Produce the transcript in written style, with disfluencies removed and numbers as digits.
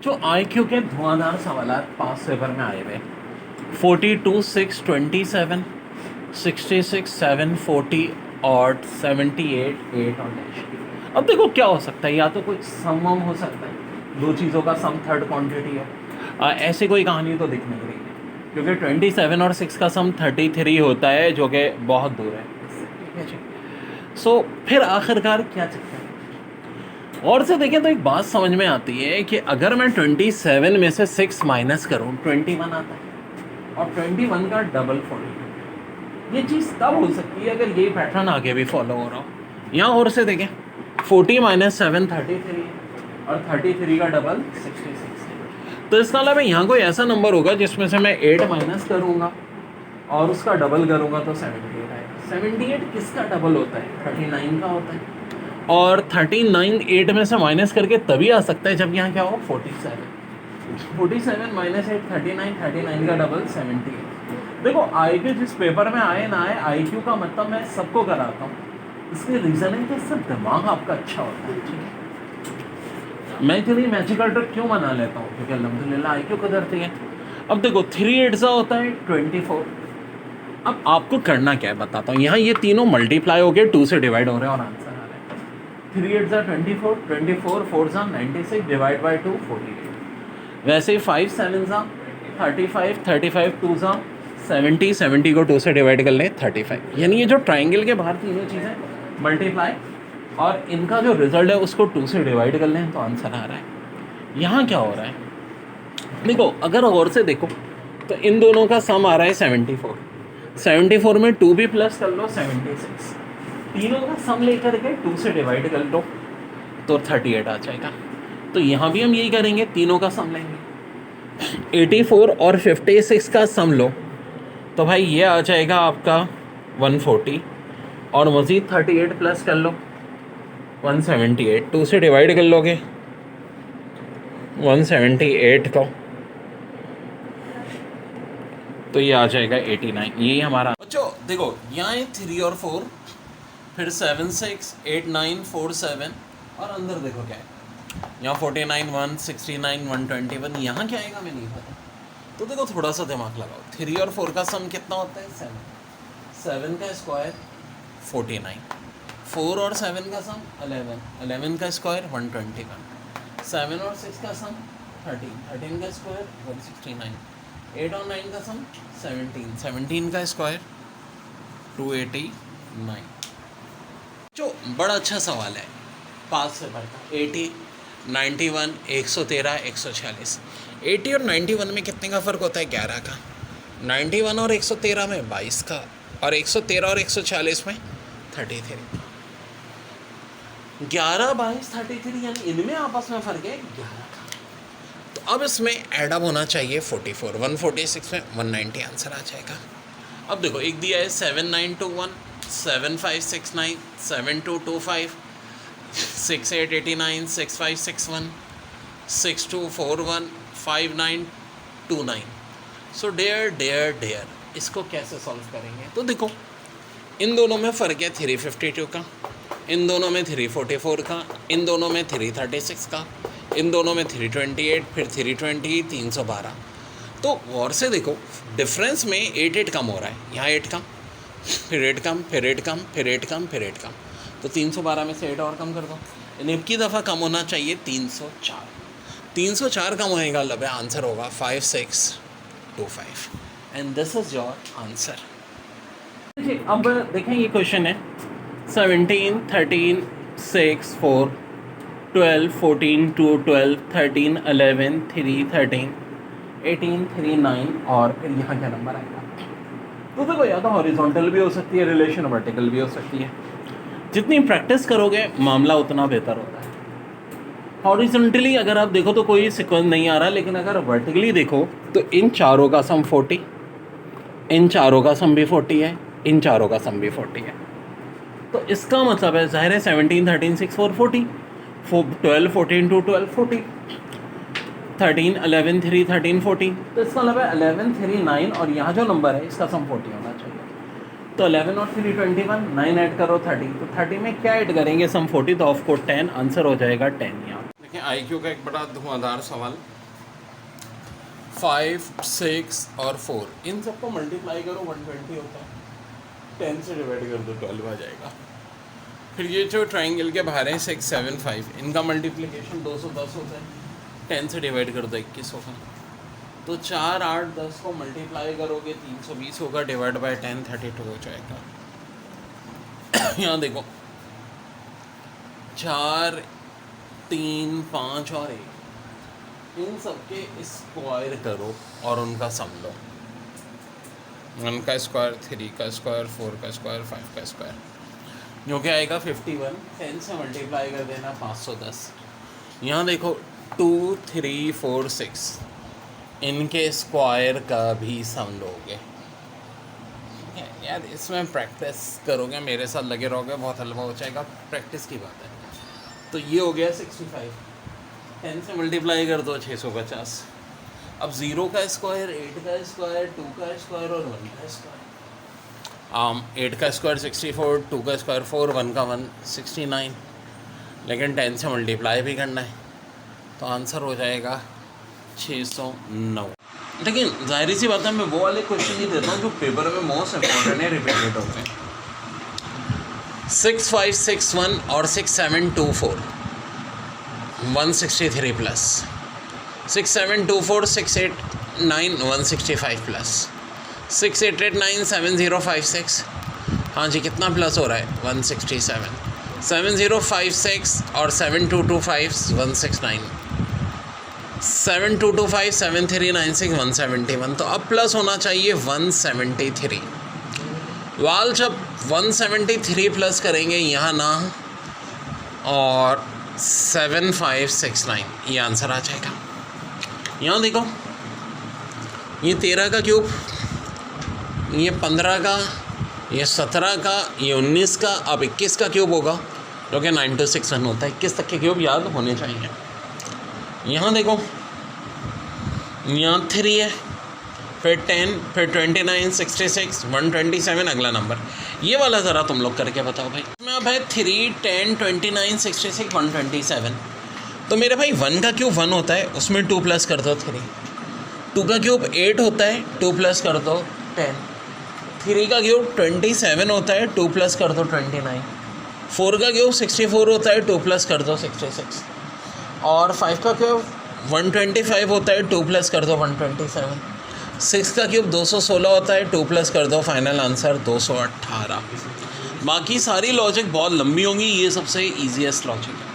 जो IQ के धुआंधार सवाल पास पेपर में आए हुए 42 6 27 66 7 40 और 78 8 और डैश। अब देखो क्या हो सकता है, या तो कोई सम हो सकता है, दो चीज़ों का सम थर्ड क्वांटिटी है। ऐसी कोई कहानी तो दिख नहीं रही है, क्योंकि 27 और 6 का सम 33 होता है, जो कि बहुत दूर है। ठीक है जी। सो फिर आखिरकार क्या चक्कर है? और से देखें तो एक बात समझ में आती है कि अगर मैं 27 में से 6 माइनस करूँ 21 आता है, और 21 का डबल 40। ये चीज़ तब हो सकती है अगर यही पैटर्न आगे भी फॉलो हो रहा हो। यहाँ और से देखें 40 माइनस 7 33 है, और 33 का डबल 66 है। तो इसका मतलब यहाँ कोई ऐसा नंबर होगा जिसमें से मैं 8 माइनस करूँगा और उसका डबल करूँगा तो 78 आएगा। 78 किसका डबल होता है? 39 का होता है। और 39 8 में से माइनस करके तभी आ सकता है जब यहाँ क्या हो 47 माइनस 8 39 का डबल 78। देखो IQ जिस पेपर में आए ना आए, IQ का मतलब मैं सबको कराता हूँ, इसकी रीज़न है कि सब दिमाग आपका अच्छा होता है। ठीक है, मैं इतनी मैजिकल ट्रिक क्यों बना लेता हूँ? क्योंकि अल्हम्दुलिल्लाह IQ कुदरती है। अब देखो 3 8 होता है 24। अब आपको करना क्या है बताता हूँ। यहाँ ये तीनों मल्टीप्लाई हो गए, 2 से डिवाइड हो रहे हैं और आंसर आ रहा है। 3 8 24, 24 4 96 डिवाइड बाई 2 48। वैसे ही 5 7 35, 35 2 70, 70 को 2 से डिवाइड कर लें 35। यानी ये जो ट्राइंगल के बाहर तीनों चीज़ें मल्टीप्लाई और इनका जो रिजल्ट है उसको 2 से डिवाइड कर लें तो आंसर आ रहा है। यहाँ क्या हो रहा है देखो, अगर और से देखो तो इन दोनों का सम आ रहा है 74। 74 में 2 भी प्लस कर लो 76। तीनों का सम लेकर के 2 से डिवाइड कर लो तो 38 आ जाएगा। तो यहाँ भी हम यही करेंगे, तीनों का सम लेंगे। 84 और 56 का सम लो तो भाई ये आ जाएगा आपका 140, और मज़ीद 38 प्लस कर लो 178। 2 से डिवाइड कर लोगे 178 को तो ये आ जाएगा 89। यही हमारा बच्चों देखो, यहाँ है 3 और 4, फिर 7 6 8 9 4 7, और अंदर देखो क्या है, यहाँ 49 169 121। यहाँ क्या आएगा मैं नहीं पता। तो देखो थोड़ा सा दिमाग लगाओ, 3 और 4 का सम कितना होता है 7। 7 का स्क्वायर 49, 4 और 7 का सम 11, 11 का स्क्वायर 121, 7 और 6 का सम 13, 13 का स्क्वायर 169, 8 और 9 का सम 17, 17 का स्क्वायर 289। जो बड़ा अच्छा सवाल है, पास से बढ़ता 80 91 113 146। 80 और 91 में कितने का फ़र्क होता है? 11 का। 91 और 113 में 22 का, और 113 और 140 में 33। 11 22 33, यानी इनमें आपस में फ़र्क है 11 का। तो अब इसमें एडअप होना चाहिए 44, 146 में 190 आंसर आ जाएगा। अब देखो एक दिया है 7921 7569 7225 6889 6561 6241 5929। सो डेयर इसको कैसे सॉल्व करेंगे? तो देखो इन दोनों में फ़र्क है 352 का, इन दोनों में 344 का, इन दोनों में 336 का, इन दोनों में 328, फिर 320 312। तो गौर से देखो डिफरेंस में 8 8 कम हो रहा है। यहाँ 8 कम, फिर 8 कम, फिर 8 कम, फिर 8 कम, फिर 8 कम। तो 312 में से 8 और कम कर दो। अब की दफ़ा कम होना चाहिए 304। 304 कम होएगा, लब आंसर होगा 5625। And this is your answer. अब देखें ये क्वेश्चन है 17 13 6 4 12 14 2 12 13 11 3 13 18 3 9, और फिर यहाँ क्या नंबर आएगा? तो देखो या तो हॉरिजॉन्टल भी हो सकती है रिलेशन, वर्टिकल भी हो सकती है। जितनी प्रैक्टिस करोगे मामला उतना बेहतर होता है। हॉरिजॉन्टली अगर आप देखो तो कोई सीक्वेंस नहीं आ रहा, लेकिन अगर वर्टिकली देखो तो इन चारों का सम 40, इन चारों का सम भी 40 है, इन चारों का सम भी 40 है। तो इसका मतलब है ज़ाहिर है 17 13 6 4 40, 12 14 2 12 40, 13 11 3 13 14। तो इसका मतलब है 11 3 9, और यहाँ जो नंबर है इसका सम 40 होना चाहिए। तो 11 और 3 21, 9 ऐड करो 30। तो 30 में क्या ऐड करेंगे? सम 40, तो ऑफ कोर्स 10 आंसर हो जाएगा 10। यहाँ देखिए IQ का एक बड़ा धुआंधार सवाल। 5, 6 और 4 इन सबको मल्टीप्लाई करो 120 होता है, 10 से डिवाइड कर दो 12 आ जाएगा। फिर ये जो ट्राइंगल के बाहर हैं 6, 7, 5 इनका मल्टीप्लिकेशन 210 होता है, 10 से डिवाइड कर दो 21 होगा। तो 4, 8, 10 को मल्टीप्लाई करोगे 320 होगा, डिवाइड बाय 10 32 हो जाएगा। यहाँ देखो 4, 3, 5 और 1 इन सबके स्क्वायर करो और उनका सम लो। 1 का स्क्वायर, 3 का स्क्वायर, 4 का स्क्वायर, 5 का स्क्वायर, जो कि आएगा 51। 10 से मल्टीप्लाई कर देना 510। यहाँ देखो 2, 3, 4, 6 इनके स्क्वायर का भी सम लोगे। यार इसमें प्रैक्टिस करोगे, मेरे साथ लगे रहोगे, बहुत हलवा हो जाएगा, प्रैक्टिस की बात है। तो ये हो गया 65। 10 से मल्टीप्लाई कर दो 650। अब 0 का स्क्वायर, 8 का स्क्वायर, 2 का स्क्वायर और 1 का स्क्वायर। 8 का स्क्वायर 64, 2 का स्क्वायर 4, 1 का 1 69, लेकिन 10 से मल्टीप्लाई भी करना है, तो आंसर हो जाएगा 609। लेकिन जाहिर सी बात है, मैं वो वाले क्वेश्चन ही देता हूँ जो पेपर में मोस्ट इम्पोर्टेंट है, रिपीटेड होते हैं। 6, 5, 6, 1 और 6, 7, 2, 4 163 प्लस 6, 7, 2, 4 6, 8, 9 165 प्लस 6, 8, 8, 9 7, 0, 5, 6। हाँ जी, कितना प्लस हो रहा है? 167। 7, 0, 5, 6 और 7, 2, 2, 5 169। 7, 2, 2, 5 7, 3, 9, 6 171। तो अब प्लस होना चाहिए 173। वाल जब 173 प्लस करेंगे यहाँ ना, और 7569 ये आंसर आ जाएगा। यहाँ देखो, ये 13 का क्यूब, ये 15 का, ये 17 का, ये 19 का, अब 21 का क्यूब होगा, जो कि 9261 होता है। 21 तक के क्यूब याद होने चाहिए। यहाँ देखो, यहाँ 3 है, फिर 10, फिर 29, 66, 127 अगला नंबर। ये वाला ज़रा तुम लोग करके बताओ भाई। इसमें अब है 3, 10, 29, 66, 127। तो मेरे भाई 1 का क्यूब 1 होता है, उसमें 2 प्लस कर दो 3। 2 का क्यूब 8 होता है, 2 प्लस कर दो 10। 3 का क्यूब 27 होता है, 2 प्लस कर दो 29। 4 का क्यूब 64 होता है, 2 प्लस कर दो 66। और 5 का क्यूब 125 होता है, 2 प्लस कर दो 127। 6 का क्यूब 216 होता है, 2 प्लस कर दो, फाइनल आंसर 218। बाकी सारी लॉजिक बहुत लंबी होंगी, ये सबसे ईजीएस्ट लॉजिक है।